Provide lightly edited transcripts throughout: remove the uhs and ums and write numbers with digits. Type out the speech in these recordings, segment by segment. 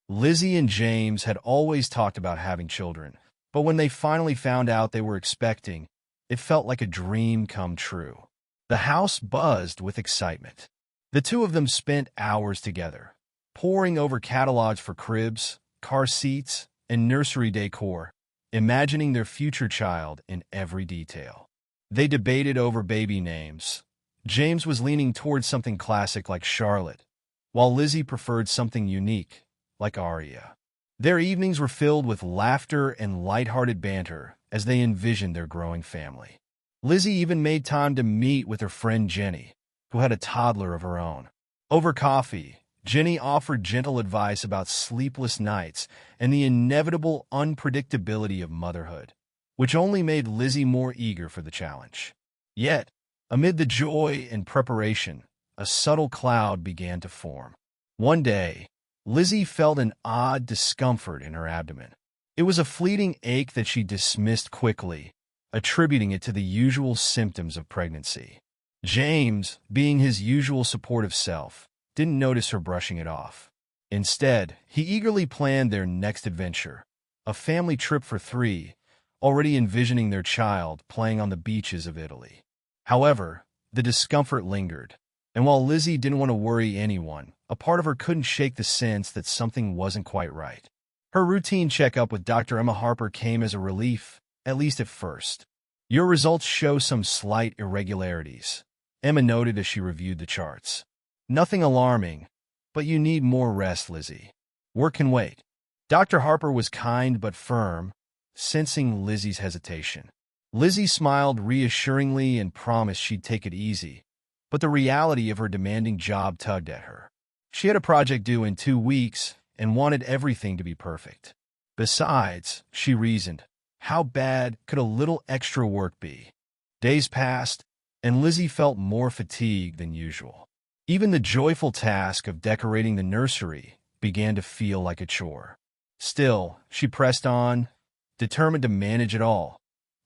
Lizzie and James had always talked about having children, but when they finally found out they were expecting, it felt like a dream come true. The house buzzed with excitement. The two of them spent hours together, poring over catalogs for cribs, car seats, and nursery decor, imagining their future child in every detail. They debated over baby names. James was leaning towards something classic like Charlotte, while Lizzie preferred something unique like Aria. Their evenings were filled with laughter and lighthearted banter as they envisioned their growing family. Lizzie even made time to meet with her friend Jenny, who had a toddler of her own. Over coffee, Jenny offered gentle advice about sleepless nights and the inevitable unpredictability of motherhood, which only made Lizzie more eager for the challenge. Yet, amid the joy and preparation, a subtle cloud began to form. One day, Lizzie felt an odd discomfort in her abdomen. It was a fleeting ache that she dismissed quickly, attributing it to the usual symptoms of pregnancy. James, being his usual supportive self, didn't notice her brushing it off. Instead, he eagerly planned their next adventure, a family trip for three, already envisioning their child playing on the beaches of Italy. However, the discomfort lingered, and while Lizzie didn't want to worry anyone, a part of her couldn't shake the sense that something wasn't quite right. Her routine checkup with Dr. Emma Harper came as a relief, at least at first. "Your results show some slight irregularities," Emma noted as she reviewed the charts. "Nothing alarming, but you need more rest, Lizzie. Work can wait." Dr. Harper was kind but firm, sensing Lizzie's hesitation. Lizzie smiled reassuringly and promised she'd take it easy, but the reality of her demanding job tugged at her. She had a project due in 2 weeks and wanted everything to be perfect. Besides, she reasoned, how bad could a little extra work be? Days passed, and Lizzie felt more fatigued than usual. Even the joyful task of decorating the nursery began to feel like a chore. Still, she pressed on, determined to manage it all: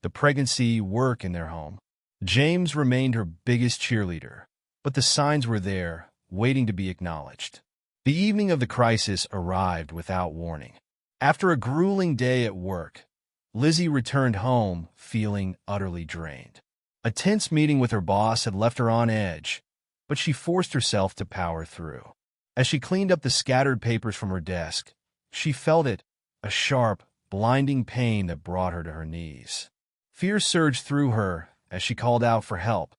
the pregnancy, work, and their home. James remained her biggest cheerleader, but the signs were there, waiting to be acknowledged. The evening of the crisis arrived without warning. After a grueling day at work, Lizzie returned home feeling utterly drained. A tense meeting with her boss had left her on edge, but she forced herself to power through. As she cleaned up the scattered papers from her desk, she felt it, a sharp, blinding pain that brought her to her knees. Fear surged through her as she called out for help,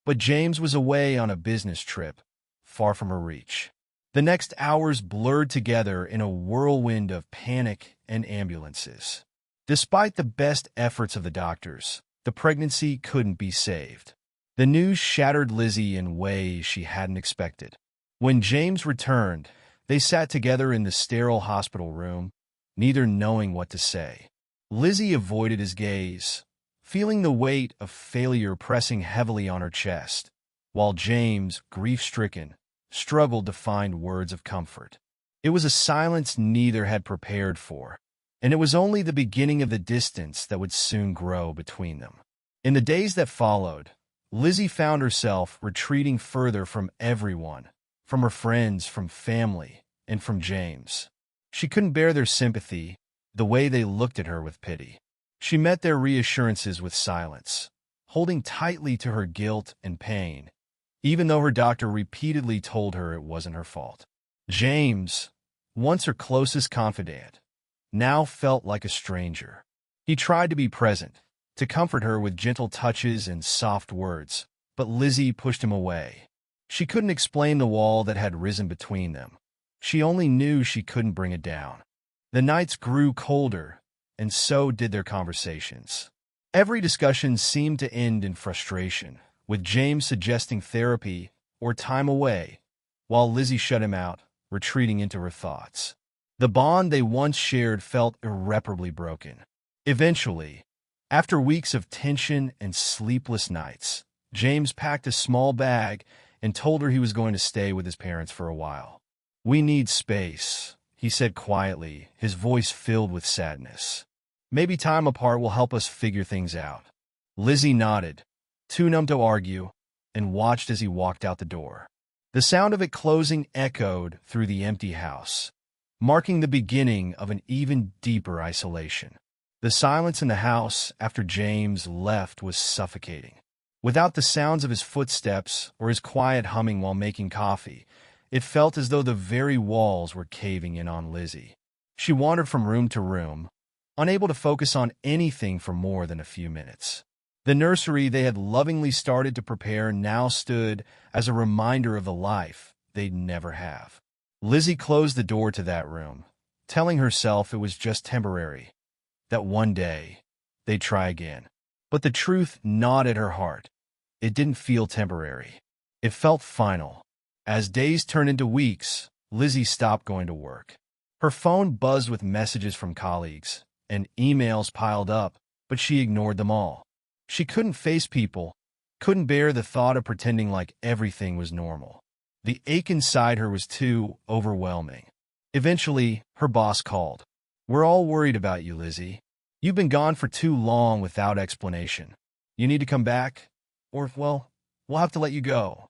but James was away on a business trip, far from her reach. The next hours blurred together in a whirlwind of panic and ambulances. Despite the best efforts of the doctors, the pregnancy couldn't be saved. The news shattered Lizzie in ways she hadn't expected. When James returned, they sat together in the sterile hospital room, neither knowing what to say. Lizzie avoided his gaze, feeling the weight of failure pressing heavily on her chest, while James, grief-stricken, struggled to find words of comfort. It was a silence neither had prepared for, and it was only the beginning of the distance that would soon grow between them. In the days that followed, Lizzie found herself retreating further from everyone, from her friends, from family, and from James. She couldn't bear their sympathy, the way they looked at her with pity. She met their reassurances with silence, holding tightly to her guilt and pain, even though her doctor repeatedly told her it wasn't her fault. James, once her closest confidant, now felt like a stranger. He tried to be present, to comfort her with gentle touches and soft words, but Lizzie pushed him away. She couldn't explain the wall that had risen between them. She only knew she couldn't bring it down. The nights grew colder, and so did their conversations. Every discussion seemed to end in frustration, with James suggesting therapy or time away, while Lizzie shut him out, retreating into her thoughts. The bond they once shared felt irreparably broken. Eventually, after weeks of tension and sleepless nights, James packed a small bag and told her he was going to stay with his parents for a while. "We need space," he said quietly, his voice filled with sadness. "Maybe time apart will help us figure things out." Lizzie nodded, too numb to argue, and watched as he walked out the door. The sound of it closing echoed through the empty house, marking the beginning of an even deeper isolation. The silence in the house after James left was suffocating. Without the sounds of his footsteps or his quiet humming while making coffee, it felt as though the very walls were caving in on Lizzie. She wandered from room to room, unable to focus on anything for more than a few minutes. The nursery they had lovingly started to prepare now stood as a reminder of the life they'd never have. Lizzie closed the door to that room, telling herself it was just temporary, that one day they'd try again. But the truth gnawed at her heart. It didn't feel temporary. It felt final. As days turned into weeks, Lizzie stopped going to work. Her phone buzzed with messages from colleagues, and emails piled up, but she ignored them all. She couldn't face people, couldn't bear the thought of pretending like everything was normal. The ache inside her was too overwhelming. Eventually, her boss called. "We're all worried about you, Lizzie. You've been gone for too long without explanation. You need to come back, or, well, we'll have to let you go."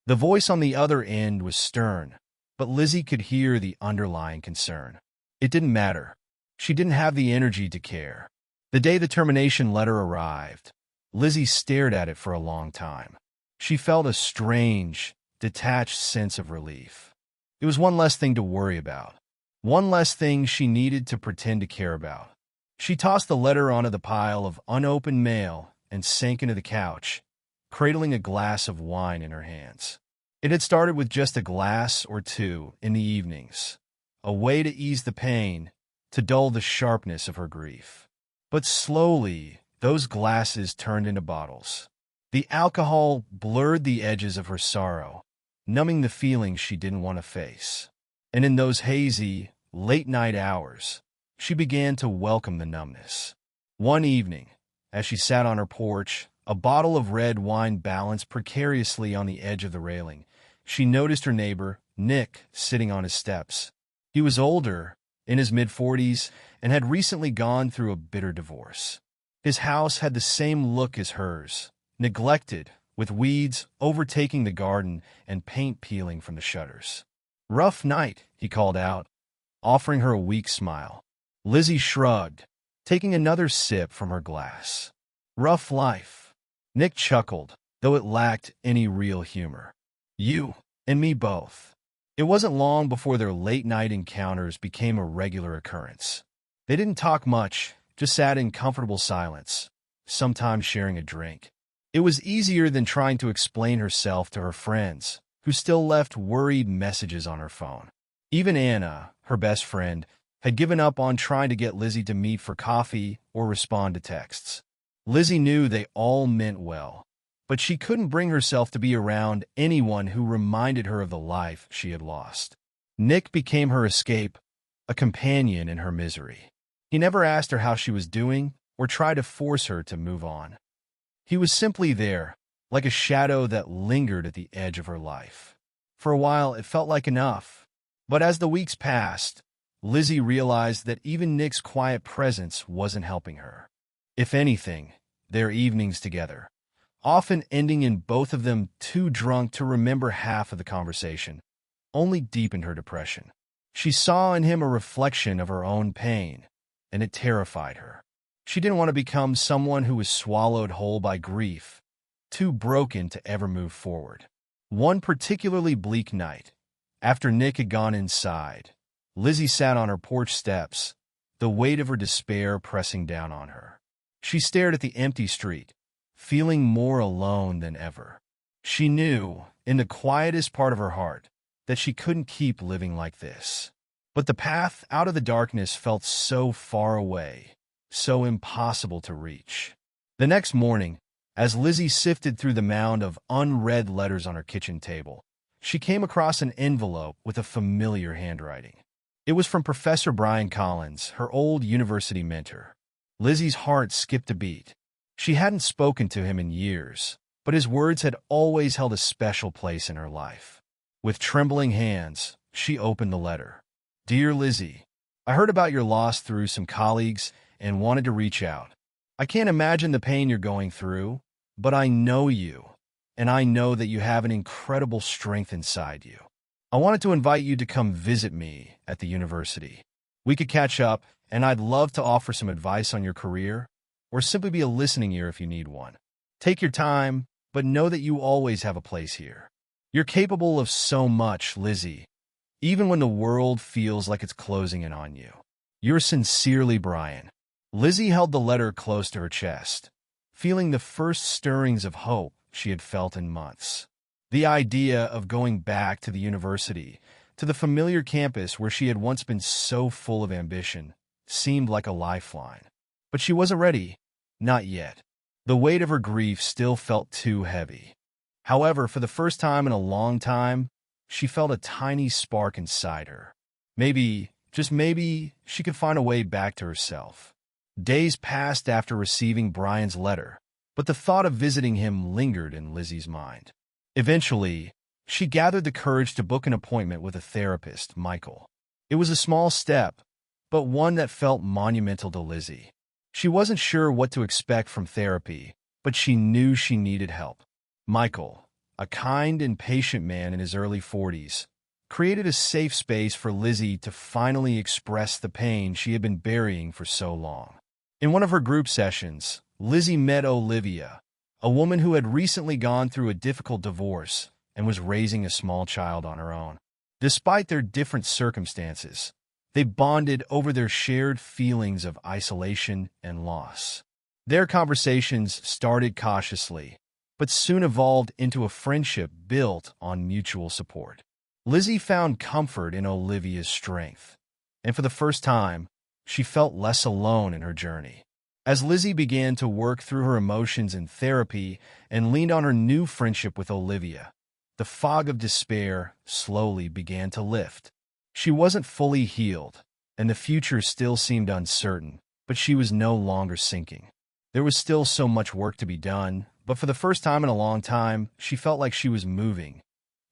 The voice on the other end was stern, but Lizzie could hear the underlying concern. It didn't matter. She didn't have the energy to care. The day the termination letter arrived, Lizzie stared at it for a long time. She felt a strange, detached sense of relief. It was one less thing to worry about. One less thing she needed to pretend to care about. She tossed the letter onto the pile of unopened mail and sank into the couch, cradling a glass of wine in her hands. It had started with just a glass or two in the evenings, a way to ease the pain, to dull the sharpness of her grief. But slowly, those glasses turned into bottles. The alcohol blurred the edges of her sorrow, numbing the feelings she didn't want to face. And in those hazy, late-night hours, she began to welcome the numbness. One evening, as she sat on her porch, a bottle of red wine balanced precariously on the edge of the railing, she noticed her neighbor, Nick, sitting on his steps. He was older, in his mid-40s, and had recently gone through a bitter divorce. His house had the same look as hers, neglected, with weeds overtaking the garden and paint peeling from the shutters. "Rough night," he called out, offering her a weak smile. Lizzie shrugged, taking another sip from her glass. "Rough life." Nick chuckled, though it lacked any real humor. "You and me both." It wasn't long before their late-night encounters became a regular occurrence. They didn't talk much, just sat in comfortable silence, sometimes sharing a drink. It was easier than trying to explain herself to her friends, who still left worried messages on her phone. Even Anna, her best friend, had given up on trying to get Lizzie to meet for coffee or respond to texts. Lizzie knew they all meant well, but she couldn't bring herself to be around anyone who reminded her of the life she had lost. Nick became her escape, a companion in her misery. He never asked her how she was doing or tried to force her to move on. He was simply there, like a shadow that lingered at the edge of her life. For a while, it felt like enough. But as the weeks passed, Lizzie realized that even Nick's quiet presence wasn't helping her. If anything, their evenings together, often ending in both of them too drunk to remember half of the conversation, only deepened her depression. She saw in him a reflection of her own pain, and it terrified her. She didn't want to become someone who was swallowed whole by grief, too broken to ever move forward. One particularly bleak night, after Nick had gone inside, Lizzie sat on her porch steps, the weight of her despair pressing down on her. She stared at the empty street, feeling more alone than ever. She knew, in the quietest part of her heart, that she couldn't keep living like this. But the path out of the darkness felt so far away, so impossible to reach. The next morning, as Lizzie sifted through the mound of unread letters on her kitchen table, she came across an envelope with a familiar handwriting. It was from Professor Brian Collins, her old university mentor. Lizzie's heart skipped a beat. She hadn't spoken to him in years, but his words had always held a special place in her life. With trembling hands, she opened the letter. "Dear Lizzie, I heard about your loss through some colleagues and wanted to reach out. I can't imagine the pain you're going through, but I know you, and I know that you have an incredible strength inside you. I wanted to invite you to come visit me at the university. We could catch up, and I'd love to offer some advice on your career, or simply be a listening ear if you need one. Take your time, but know that you always have a place here. You're capable of so much, Lizzie, even when the world feels like it's closing in on you. Yours sincerely, Brian. Lizzie held the letter close to her chest, feeling the first stirrings of hope she had felt in months. The idea of going back to the university, to the familiar campus where she had once been so full of ambition, seemed like a lifeline. But she wasn't ready. Not yet. The weight of her grief still felt too heavy. However, for the first time in a long time, she felt a tiny spark inside her. Maybe, just maybe, she could find a way back to herself. Days passed after receiving Brian's letter, but the thought of visiting him lingered in Lizzie's mind. Eventually, she gathered the courage to book an appointment with a therapist, Michael. It was a small step, but one that felt monumental to Lizzie. She wasn't sure what to expect from therapy, but she knew she needed help. Michael, a kind and patient man in his early 40s, created a safe space for Lizzie to finally express the pain she had been burying for so long. In one of her group sessions, Lizzie met Olivia, a woman who had recently gone through a difficult divorce and was raising a small child on her own. Despite their different circumstances, they bonded over their shared feelings of isolation and loss. Their conversations started cautiously, but soon evolved into a friendship built on mutual support. Lizzie found comfort in Olivia's strength, and for the first time, she felt less alone in her journey. As Lizzie began to work through her emotions in therapy and leaned on her new friendship with Olivia, the fog of despair slowly began to lift. She wasn't fully healed, and the future still seemed uncertain, but she was no longer sinking. There was still so much work to be done, but for the first time in a long time, she felt like she was moving,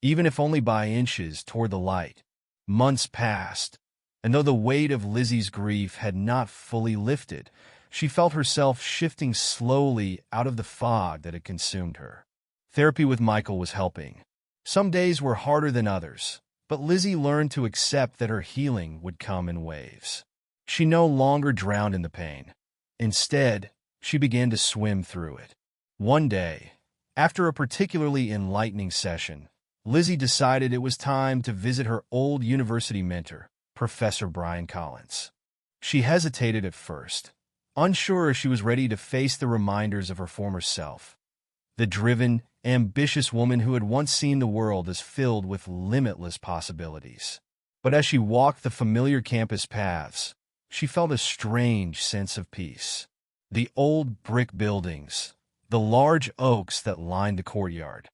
even if only by inches, toward the light. Months passed, and though the weight of Lizzie's grief had not fully lifted, she felt herself shifting slowly out of the fog that had consumed her. Therapy with Michael was helping. Some days were harder than others, but Lizzie learned to accept that her healing would come in waves. She no longer drowned in the pain. Instead, she began to swim through it. One day, after a particularly enlightening session, Lizzie decided it was time to visit her old university mentor, Professor Brian Collins. She hesitated at first, unsure if she was ready to face the reminders of her former self, the driven, ambitious woman who had once seen the world as filled with limitless possibilities. But as she walked the familiar campus paths, she felt a strange sense of peace. The old brick buildings, the large oaks that lined the courtyard,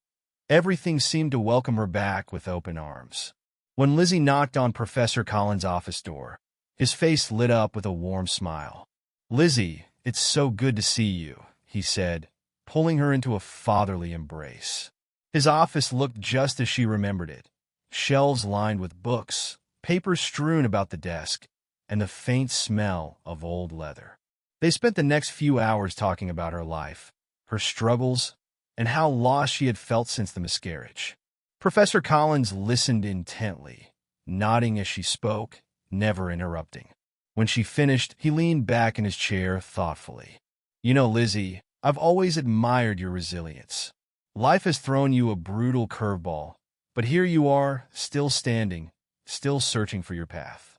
everything seemed to welcome her back with open arms. When Lizzie knocked on Professor Collins' office door, his face lit up with a warm smile. "Lizzie, it's so good to see you," he said, pulling her into a fatherly embrace. His office looked just as she remembered it, shelves lined with books, papers strewn about the desk, and the faint smell of old leather. They spent the next few hours talking about her life, her struggles, and how lost she had felt since the miscarriage. Professor Collins listened intently, nodding as she spoke, never interrupting. When she finished, he leaned back in his chair thoughtfully. "You know, Lizzie, I've always admired your resilience. Life has thrown you a brutal curveball, but here you are, still standing, still searching for your path."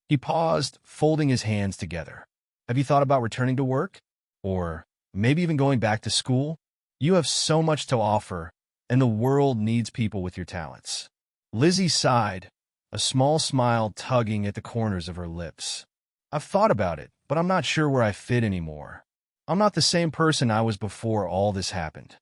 He paused, folding his hands together. "Have you thought about returning to work? Or maybe even going back to school? You have so much to offer, and the world needs people with your talents." Lizzie sighed, a small smile tugging at the corners of her lips. "I've thought about it, but I'm not sure where I fit anymore. I'm not the same person I was before all this happened."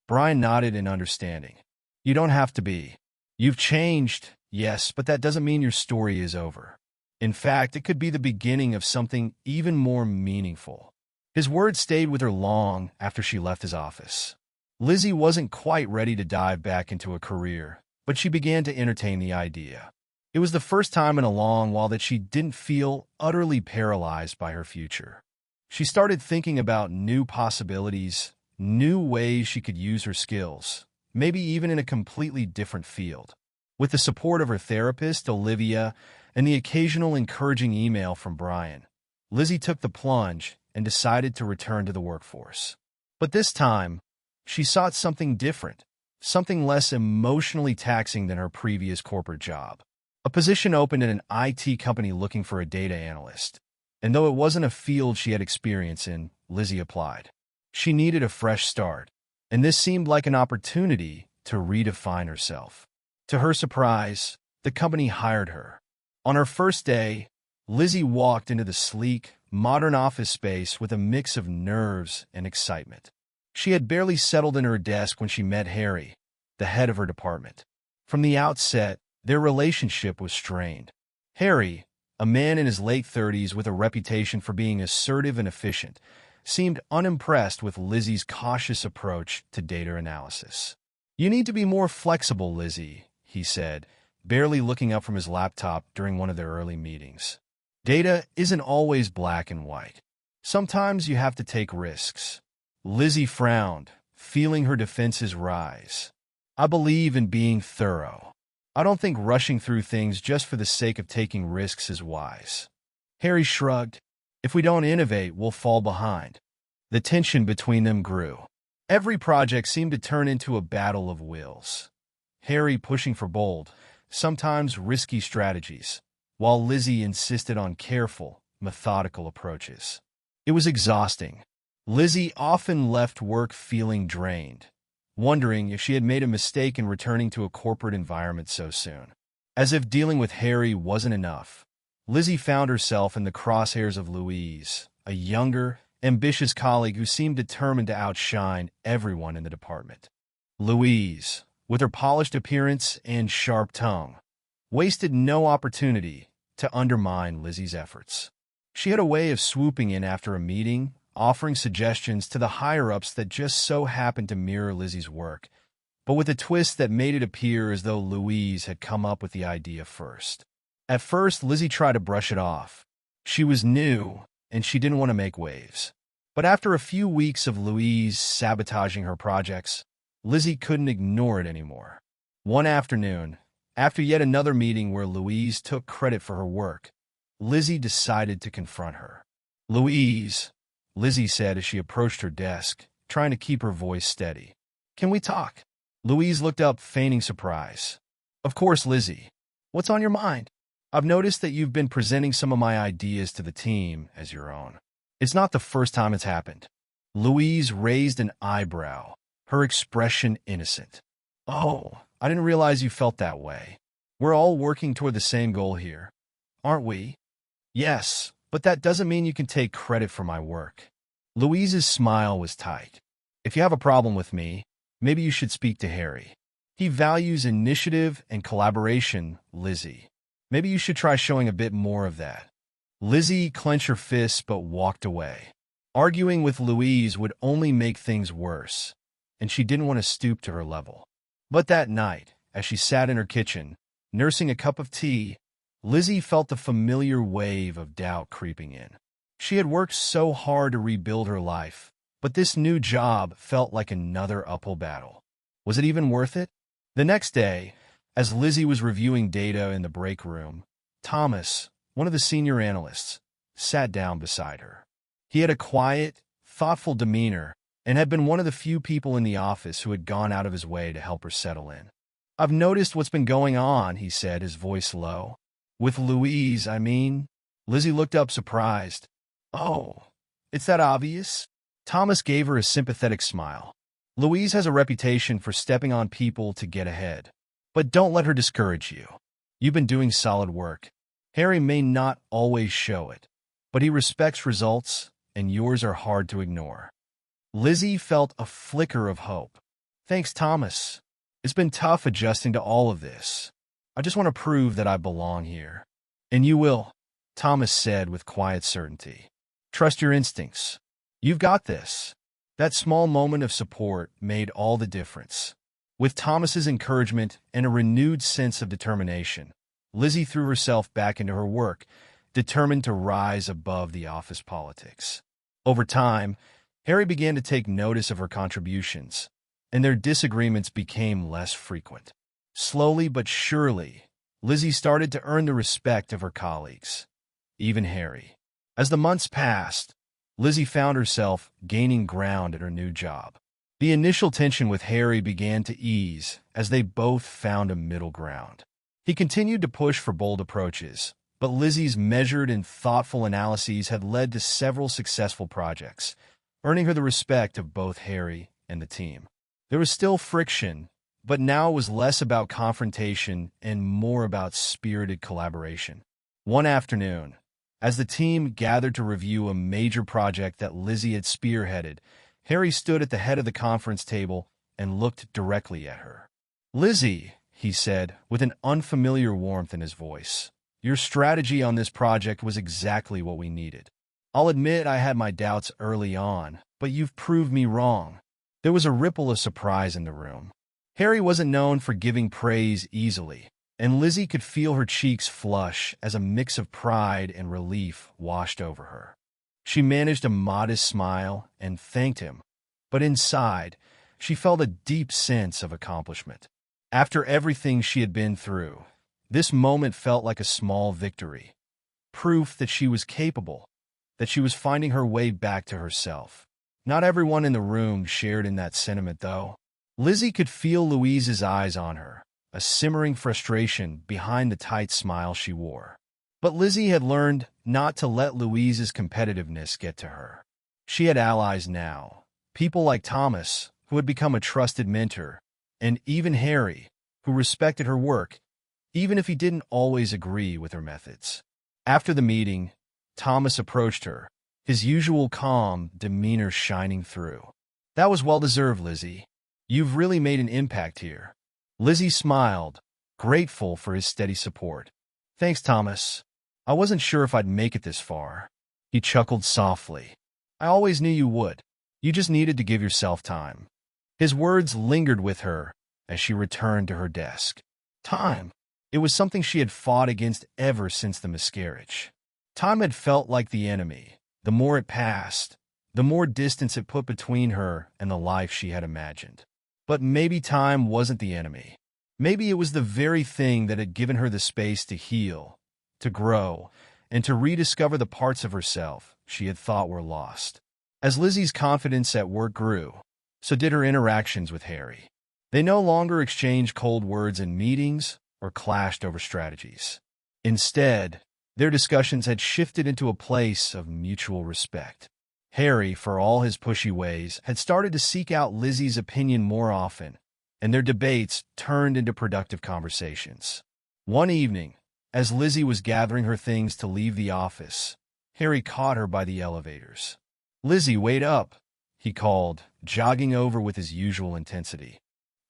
Brian nodded in understanding. "You don't have to be. You've changed, yes, but that doesn't mean your story is over. In fact, it could be the beginning of something even more meaningful." His words stayed with her long after she left his office. Lizzie wasn't quite ready to dive back into a career, but she began to entertain the idea. It was the first time in a long while that she didn't feel utterly paralyzed by her future. She started thinking about new possibilities, new ways she could use her skills, maybe even in a completely different field. With the support of her therapist, Olivia, and the occasional encouraging email from Brian, Lizzie took the plunge and decided to return to the workforce. But this time, she sought something different, something less emotionally taxing than her previous corporate job. A position opened at an IT company looking for a data analyst. And though it wasn't a field she had experience in, Lizzie applied. She needed a fresh start, and this seemed like an opportunity to redefine herself. To her surprise, the company hired her. On her first day, Lizzie walked into the sleek, modern office space with a mix of nerves and excitement. She had barely settled in her desk when she met Harry, the head of her department. From the outset, their relationship was strained. Harry, a man in his late 30s with a reputation for being assertive and efficient, seemed unimpressed with Lizzie's cautious approach to data analysis. "You need to be more flexible, Lizzie," he said, barely looking up from his laptop during one of their early meetings. "Data isn't always black and white. Sometimes you have to take risks." Lizzie frowned, feeling her defenses rise. "I believe in being thorough. I don't think rushing through things just for the sake of taking risks is wise." Harry shrugged. "If we don't innovate, we'll fall behind." The tension between them grew. Every project seemed to turn into a battle of wills. Harry pushing for bold, sometimes risky strategies, while Lizzie insisted on careful, methodical approaches. It was exhausting. Lizzie often left work feeling drained, wondering if she had made a mistake in returning to a corporate environment so soon. As if dealing with Harry wasn't enough, Lizzie found herself in the crosshairs of Louise, a younger, ambitious colleague who seemed determined to outshine everyone in the department. Louise, with her polished appearance and sharp tongue, wasted no opportunity to undermine Lizzie's efforts. She had a way of swooping in after a meeting, offering suggestions to the higher-ups that just so happened to mirror Lizzie's work, but with a twist that made it appear as though Louise had come up with the idea first. At first, Lizzie tried to brush it off. She was new, and she didn't want to make waves. But after a few weeks of Louise sabotaging her projects, Lizzie couldn't ignore it anymore. One afternoon, after yet another meeting where Louise took credit for her work, Lizzie decided to confront her. "Louise," Lizzie said as she approached her desk, trying to keep her voice steady. "Can we talk?" Louise looked up, feigning surprise. "Of course, Lizzie. What's on your mind? I've noticed that you've been presenting some of my ideas to the team as your own. It's not the first time it's happened." Louise raised an eyebrow, her expression innocent. "Oh, I didn't realize you felt that way. We're all working toward the same goal here, aren't we?" "Yes, but that doesn't mean you can take credit for my work." Louise's smile was tight. "If you have a problem with me, maybe you should speak to Harry. He values initiative and collaboration, Lizzie. Maybe you should try showing a bit more of that." Lizzie clenched her fists but walked away. Arguing with Louise would only make things worse, and she didn't want to stoop to her level. But that night, as she sat in her kitchen, nursing a cup of tea, Lizzie felt the familiar wave of doubt creeping in. She had worked so hard to rebuild her life, but this new job felt like another uphill battle. Was it even worth it? The next day, as Lizzie was reviewing data in the break room, Thomas, one of the senior analysts, sat down beside her. He had a quiet, thoughtful demeanor and had been one of the few people in the office who had gone out of his way to help her settle in. "I've noticed what's been going on," he said, his voice low. "With Louise, I mean." Lizzie looked up surprised. "Oh, it's that obvious?" Thomas gave her a sympathetic smile. "Louise has a reputation for stepping on people to get ahead. But don't let her discourage you. You've been doing solid work. Harry may not always show it, but he respects results, and yours are hard to ignore." Lizzie felt a flicker of hope. "Thanks, Thomas. It's been tough adjusting to all of this. I just want to prove that I belong here." "And you will," Thomas said with quiet certainty. "Trust your instincts. You've got this." That small moment of support made all the difference. With Thomas's encouragement and a renewed sense of determination, Lizzie threw herself back into her work, determined to rise above the office politics. Over time, Harry began to take notice of her contributions, and their disagreements became less frequent. Slowly but surely, Lizzie started to earn the respect of her colleagues, even Harry. As the months passed, Lizzie found herself gaining ground at her new job. The initial tension with Harry began to ease as they both found a middle ground. He continued to push for bold approaches, but Lizzie's measured and thoughtful analyses had led to several successful projects, earning her the respect of both Harry and the team. There was still friction, but now it was less about confrontation and more about spirited collaboration. One afternoon, as the team gathered to review a major project that Lizzie had spearheaded, Harry stood at the head of the conference table and looked directly at her. "Lizzie," he said, with an unfamiliar warmth in his voice, "your strategy on this project was exactly what we needed. I'll admit I had my doubts early on, but you've proved me wrong." There was a ripple of surprise in the room. Harry wasn't known for giving praise easily, and Lizzie could feel her cheeks flush as a mix of pride and relief washed over her. She managed a modest smile and thanked him, but inside, she felt a deep sense of accomplishment. After everything she had been through, this moment felt like a small victory, proof that she was capable, that she was finding her way back to herself. Not everyone in the room shared in that sentiment, though. Lizzie could feel Louise's eyes on her, a simmering frustration behind the tight smile she wore. But Lizzie had learned not to let Louise's competitiveness get to her. She had allies now, people like Thomas, who had become a trusted mentor, and even Harry, who respected her work, even if he didn't always agree with her methods. After the meeting, Thomas approached her, his usual calm demeanor shining through. "That was well-deserved, Lizzie. You've really made an impact here." Lizzie smiled, grateful for his steady support. "Thanks, Thomas. I wasn't sure if I'd make it this far." He chuckled softly. "I always knew you would. You just needed to give yourself time." His words lingered with her as she returned to her desk. Time. It was something she had fought against ever since the miscarriage. Time had felt like the enemy. The more it passed, the more distance it put between her and the life she had imagined. But maybe time wasn't the enemy. Maybe it was the very thing that had given her the space to heal, to grow, and to rediscover the parts of herself she had thought were lost. As Lizzie's confidence at work grew, so did her interactions with Harry. They no longer exchanged cold words in meetings or clashed over strategies. Instead, their discussions had shifted into a place of mutual respect. Harry, for all his pushy ways, had started to seek out Lizzie's opinion more often, and their debates turned into productive conversations. One evening, as Lizzie was gathering her things to leave the office, Harry caught her by the elevators. "Lizzie, wait up," he called, jogging over with his usual intensity.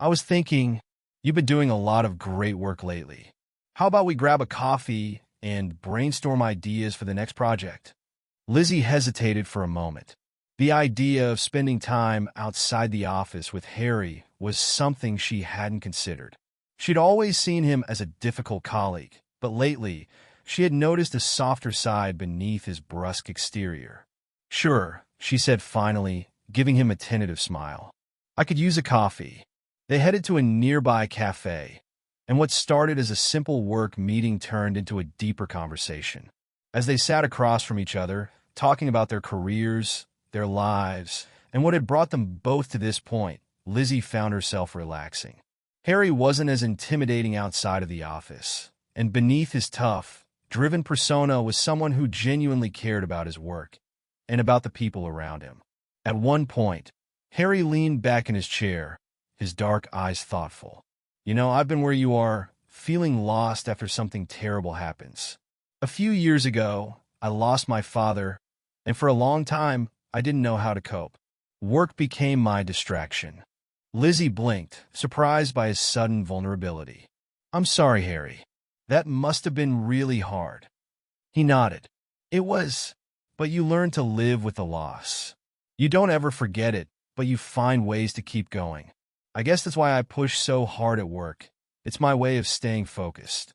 "I was thinking, you've been doing a lot of great work lately. How about we grab a coffee and brainstorm ideas for the next project?" Lizzie hesitated for a moment. The idea of spending time outside the office with Harry was something she hadn't considered. She'd always seen him as a difficult colleague, but lately, she had noticed a softer side beneath his brusque exterior. "Sure," she said finally, giving him a tentative smile. "I could use a coffee." They headed to a nearby cafe, and what started as a simple work meeting turned into a deeper conversation. As they sat across from each other, talking about their careers, their lives, and what had brought them both to this point, Lizzie found herself relaxing. Harry wasn't as intimidating outside of the office, and beneath his tough, driven persona was someone who genuinely cared about his work and about the people around him. At one point, Harry leaned back in his chair, his dark eyes thoughtful. "You know, I've been where you are, feeling lost after something terrible happens. A few years ago, I lost my father, and for a long time, I didn't know how to cope. Work became my distraction." Lizzie blinked, surprised by his sudden vulnerability. "I'm sorry, Harry. That must have been really hard." He nodded. "It was, but you learn to live with the loss. You don't ever forget it, but you find ways to keep going. I guess that's why I push so hard at work. It's my way of staying focused."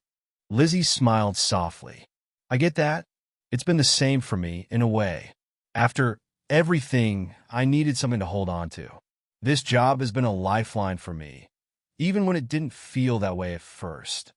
Lizzie smiled softly. "I get that. It's been the same for me, in a way. After everything, I needed something to hold on to. This job has been a lifeline for me, even when it didn't feel that way at first.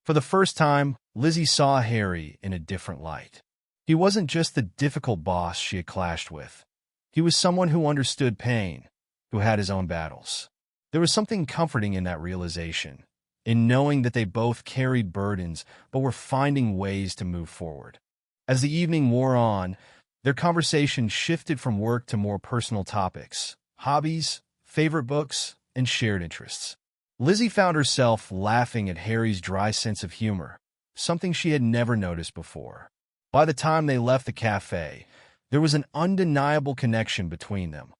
For the first time, Lizzie saw Harry in a different light. He wasn't just the difficult boss she had clashed with. He was someone who understood pain, who had his own battles. There was something comforting in that realization, in knowing that they both carried burdens but were finding ways to move forward. As the evening wore on, their conversation shifted from work to more personal topics, hobbies, favorite books, and shared interests. Lizzie found herself laughing at Harry's dry sense of humor, something she had never noticed before. By the time they left the cafe, there was an undeniable connection between them,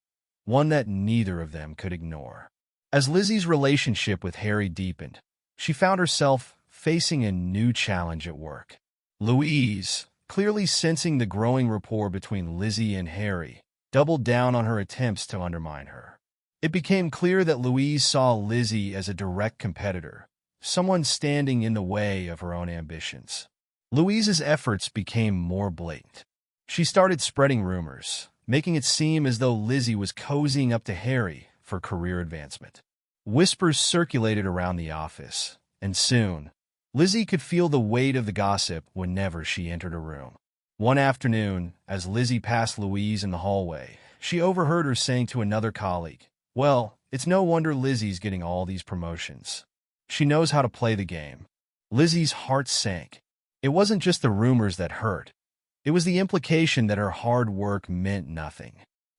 one that neither of them could ignore. As Lizzie's relationship with Harry deepened, she found herself facing a new challenge at work. Louise, clearly sensing the growing rapport between Lizzie and Harry, doubled down on her attempts to undermine her. It became clear that Louise saw Lizzie as a direct competitor, someone standing in the way of her own ambitions. Louise's efforts became more blatant. She started spreading rumors, making it seem as though Lizzie was cozying up to Harry for career advancement. Whispers circulated around the office, and soon, Lizzie could feel the weight of the gossip whenever she entered a room. One afternoon, as Lizzie passed Louise in the hallway, she overheard her saying to another colleague, "Well, it's no wonder Lizzie's getting all these promotions. She knows how to play the game." Lizzie's heart sank. It wasn't just the rumors that hurt. It was the implication that her hard work meant nothing,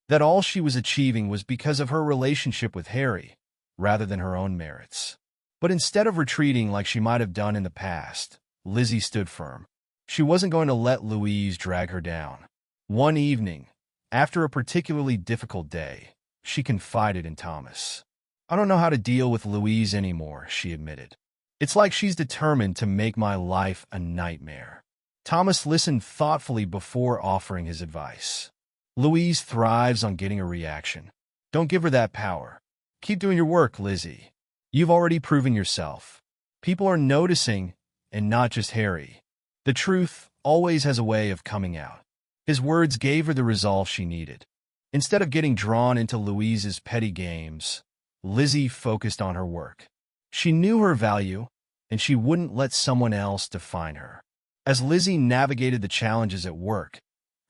that all she was achieving was because of her relationship with Harry, rather than her own merits. But instead of retreating like she might have done in the past, Lizzie stood firm. She wasn't going to let Louise drag her down. One evening, after a particularly difficult day, she confided in Thomas. "I don't know how to deal with Louise anymore," she admitted. "It's like she's determined to make my life a nightmare." Thomas listened thoughtfully before offering his advice. "Louise thrives on getting a reaction. Don't give her that power. Keep doing your work, Lizzie. You've already proven yourself. People are noticing, and not just Harry. The truth always has a way of coming out." His words gave her the resolve she needed. Instead of getting drawn into Louise's petty games, Lizzie focused on her work. She knew her value, and she wouldn't let someone else define her. As Lizzie navigated the challenges at work,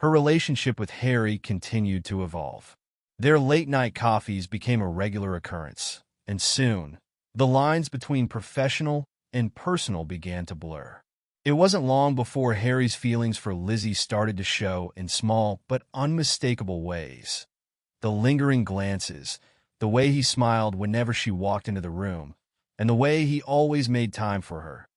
her relationship with Harry continued to evolve. Their late-night coffees became a regular occurrence, and soon, the lines between professional and personal began to blur. It wasn't long before Harry's feelings for Lizzie started to show in small but unmistakable ways. The lingering glances, the way he smiled whenever she walked into the room, and the way he always made time for her,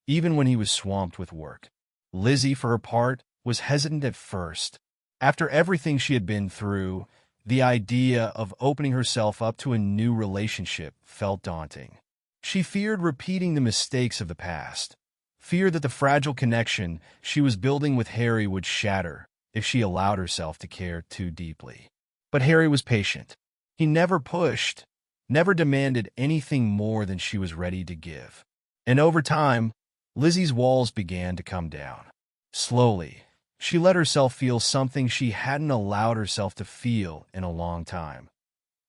even when he was swamped with work. Lizzie, for her part, was hesitant at first. After everything she had been through, the idea of opening herself up to a new relationship felt daunting. She feared repeating the mistakes of the past, feared that the fragile connection she was building with Harry would shatter if she allowed herself to care too deeply. But Harry was patient. He never pushed, never demanded anything more than she was ready to give. And over time, Lizzie's walls began to come down. Slowly, she let herself feel something she hadn't allowed herself to feel in a long time.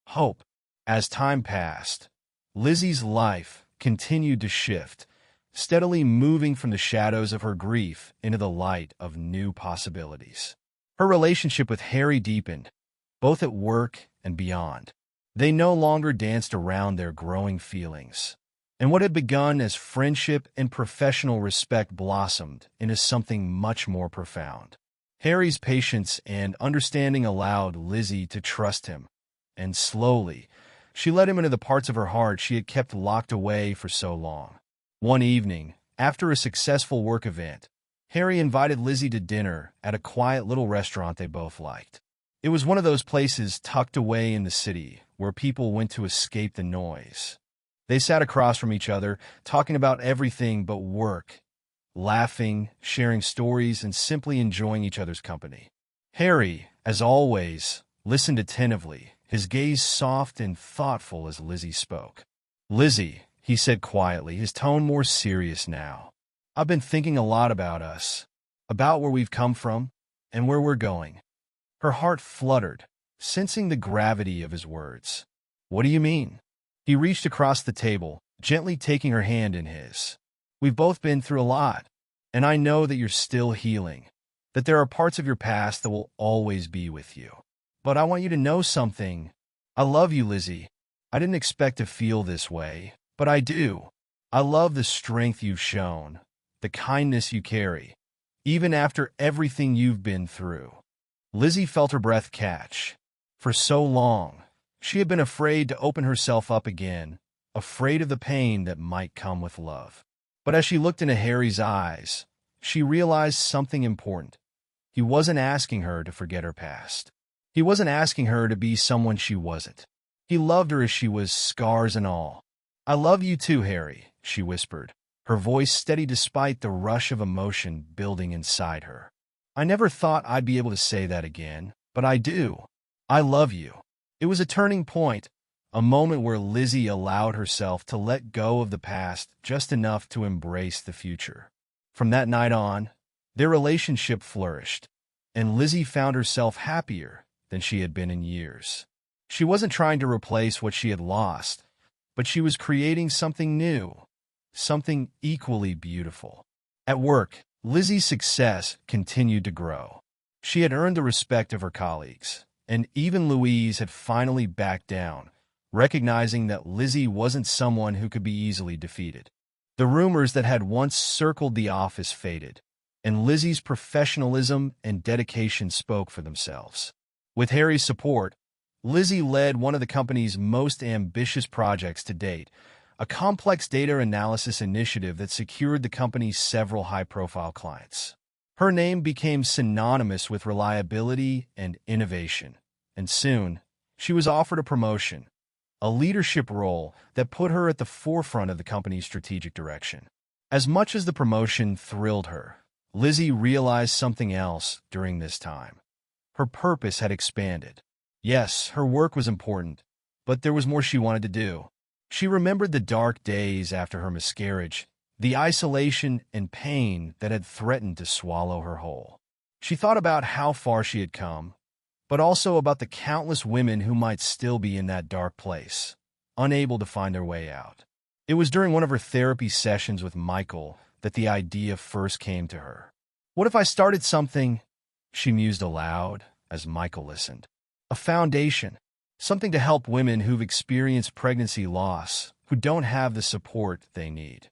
Hope. As time passed, Lizzie's life continued to shift, steadily moving from the shadows of her grief into the light of new possibilities. Her relationship with Harry deepened, both at work and beyond. They no longer danced around their growing feelings, and what had begun as friendship and professional respect blossomed into something much more profound. Harry's patience and understanding allowed Lizzie to trust him, and slowly, she let him into the parts of her heart she had kept locked away for so long. One evening, after a successful work event, Harry invited Lizzie to dinner at a quiet little restaurant they both liked. It was one of those places tucked away in the city where people went to escape the noise. They sat across from each other, talking about everything but work, laughing, sharing stories, and simply enjoying each other's company. Harry, as always, listened attentively, his gaze soft and thoughtful as Lizzie spoke. "Lizzie," he said quietly, his tone more serious now, "I've been thinking a lot about us, about where we've come from, and where we're going." Her heart fluttered, sensing the gravity of his words. "What do you mean?" He reached across the table, gently taking her hand in his. We've both been through a lot, and I know that you're still healing, that there are parts of your past that will always be with you. But I want you to know something. I love you, Lizzie. I didn't expect to feel this way, but I do. I love the strength you've shown, the kindness you carry, even after everything you've been through. Lizzie felt her breath catch. For so long, she had been afraid to open herself up again, afraid of the pain that might come with love. But as she looked into Harry's eyes, she realized something important. He wasn't asking her to forget her past. He wasn't asking her to be someone she wasn't. He loved her as she was, scars and all. I love you too, Harry, she whispered, her voice steady despite the rush of emotion building inside her. I never thought I'd be able to say that again, but I do. I love you. It was a turning point, a moment where Lizzie allowed herself to let go of the past just enough to embrace the future. From that night on, their relationship flourished, and Lizzie found herself happier than she had been in years. She wasn't trying to replace what she had lost, but she was creating something new, something equally beautiful. At work, Lizzie's success continued to grow. She had earned the respect of her colleagues, and even Louise had finally backed down, recognizing that Lizzie wasn't someone who could be easily defeated. The rumors that had once circled the office faded, and Lizzie's professionalism and dedication spoke for themselves. With Harry's support, Lizzie led one of the company's most ambitious projects to date, a complex data analysis initiative that secured the company several high-profile clients. Her name became synonymous with reliability and innovation, and soon, she was offered a promotion, a leadership role that put her at the forefront of the company's strategic direction. As much as the promotion thrilled her, Lizzie realized something else during this time. Her purpose had expanded. Yes, her work was important, but there was more she wanted to do. She remembered the dark days after her miscarriage, the isolation and pain that had threatened to swallow her whole. She thought about how far she had come, but also about the countless women who might still be in that dark place, unable to find their way out. It was during one of her therapy sessions with Michael that the idea first came to her. What if I started something, she mused aloud as Michael listened. A foundation, something to help women who've experienced pregnancy loss, who don't have the support they need.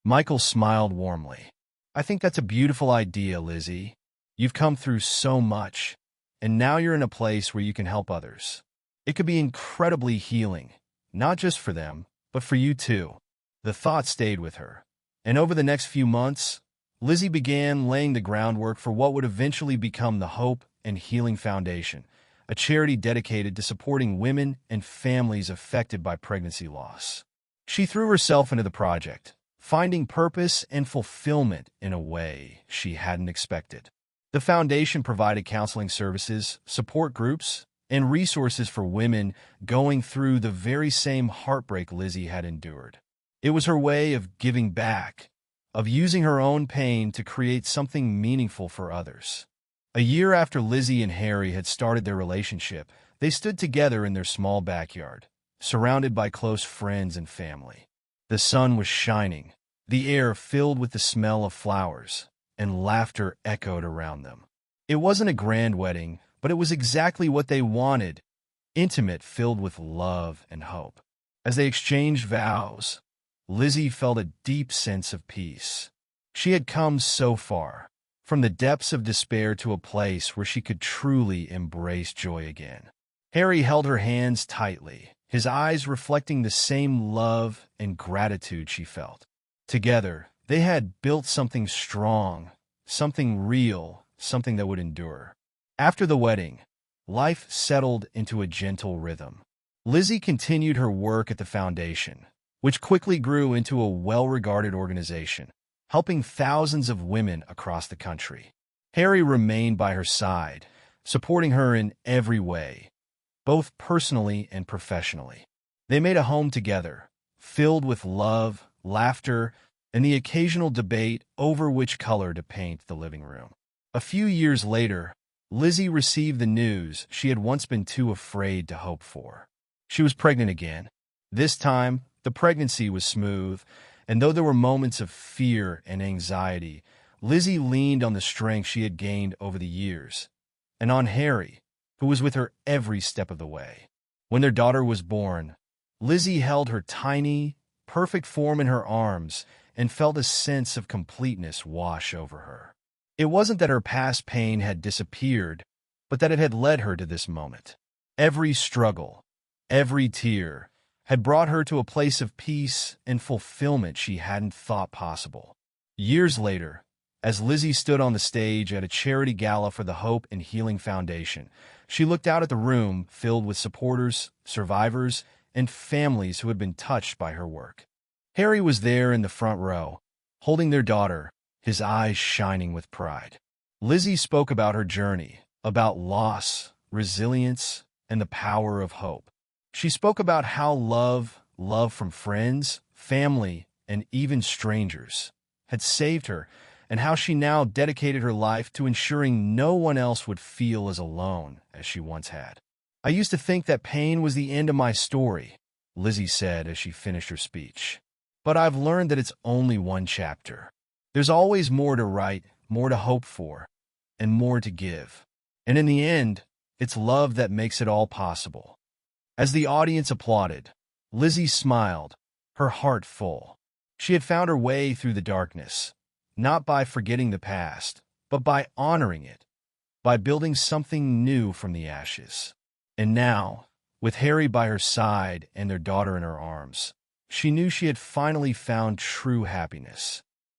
Michael smiled warmly. I think that's a beautiful idea, Lizzie. You've come through so much, and now you're in a place where you can help others. It could be incredibly healing, not just for them, but for you too. The thought stayed with her, and over the next few months, Lizzie began laying the groundwork for what would eventually become the Hope and Healing Foundation, a charity dedicated to supporting women and families affected by pregnancy loss. She threw herself into the project, finding purpose and fulfillment in a way she hadn't expected. The foundation provided counseling services, support groups, and resources for women going through the very same heartbreak Lizzie had endured. It was her way of giving back, of using her own pain to create something meaningful for others. A year after Lizzie and Harry had started their relationship, they stood together in their small backyard, surrounded by close friends and family. The sun was shining, the air filled with the smell of flowers, and laughter echoed around them. It wasn't a grand wedding, but it was exactly what they wanted, intimate, filled with love and hope. As they exchanged vows, Lizzie felt a deep sense of peace. She had come so far, from the depths of despair to a place where she could truly embrace joy again. Harry held her hands tightly, his eyes reflecting the same love and gratitude she felt. Together, they had built something strong, something real, something that would endure. After the wedding, life settled into a gentle rhythm. Lizzie continued her work at the foundation, which quickly grew into a well-regarded organization, helping thousands of women across the country. Harry remained by her side, supporting her in every way, both personally and professionally. They made a home together, filled with love, laughter, and the occasional debate over which color to paint the living room. A few years later, Lizzie received the news she had once been too afraid to hope for. She was pregnant again, This time, the pregnancy was smooth, and though there were moments of fear and anxiety, Lizzie leaned on the strength she had gained over the years, and on Harry, who was with her every step of the way. When their daughter was born, Lizzie held her tiny, perfect form in her arms and felt a sense of completeness wash over her. It wasn't that her past pain had disappeared, but that it had led her to this moment. Every struggle, every tear, had brought her to a place of peace and fulfillment she hadn't thought possible. Years later, as Lizzie stood on the stage at a charity gala for the Hope and Healing Foundation, she looked out at the room filled with supporters, survivors, and families who had been touched by her work. Harry was there in the front row, holding their daughter, his eyes shining with pride. Lizzie spoke about her journey, about loss, resilience, and the power of hope. She spoke about how love from friends, family, and even strangers, had saved her, and how she now dedicated her life to ensuring no one else would feel as alone as she once had. "I used to think that pain was the end of my story," Lizzie said as she finished her speech. "But I've learned that it's only one chapter. There's always more to write, more to hope for, and more to give. And in the end, it's love that makes it all possible." As the audience applauded, Lizzie smiled, her heart full. She had found her way through the darkness, not by forgetting the past, but by honoring it, by building something new from the ashes. And now, with Harry by her side and their daughter in her arms, she knew she had finally found true happiness.